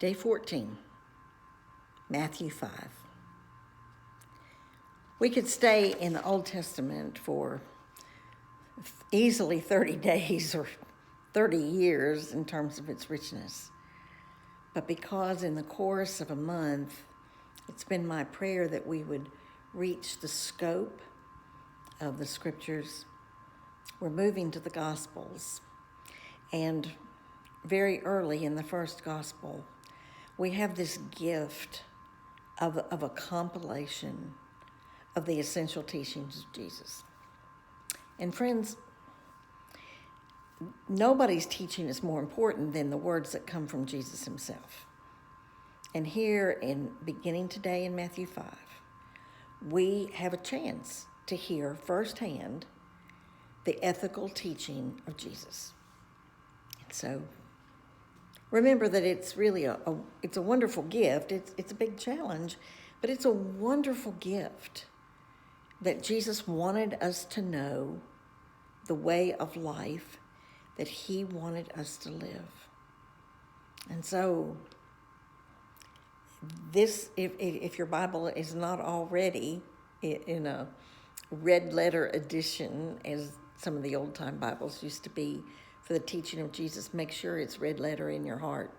Day 14, Matthew 5. We could stay in the Old Testament for easily 30 days or 30 years in terms of its richness. But because in the course of a month, it's been my prayer that we would reach the scope of the scriptures. We're moving to the Gospels. And very early in the first Gospel, we have this gift of a compilation of the essential teachings of Jesus. And friends, nobody's teaching is more important than the words that come from Jesus himself. And here, in beginning today in Matthew 5, we have a chance to hear firsthand the ethical teaching of Jesus. And so, remember that it's really it's a wonderful gift. It's a big challenge, but it's a wonderful gift that Jesus wanted us to know the way of life that he wanted us to live. And so, this, if your Bible is not already in a red letter edition, as some of the old-time Bibles used to be for the teaching of Jesus, make sure it's red letter in your heart.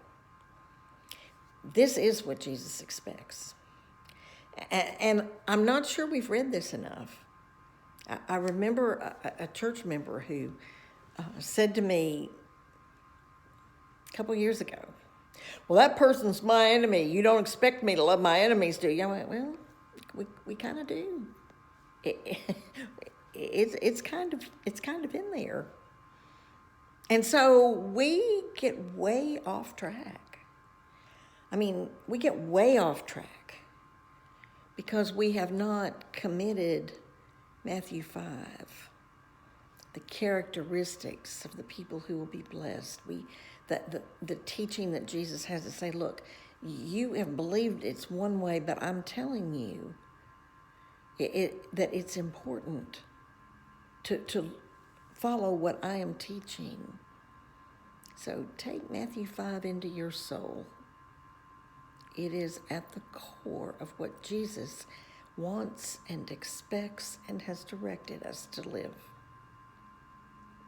This is what Jesus expects. And I'm not sure we've read this enough. I remember a church member who said to me a couple years ago, "Well, that person's my enemy. You don't expect me to love my enemies, do you?" I went, "Well, we kind of do. It's kind of in there." And so we get way off track. I mean, we get way off track because we have not committed Matthew 5, the characteristics of the people who will be blessed. The teaching that Jesus has to say, look, you have believed it's one way, but I'm telling you that it's important to follow what I am teaching. So take Matthew 5 into your soul. It is at the core of what Jesus wants and expects and has directed us to live.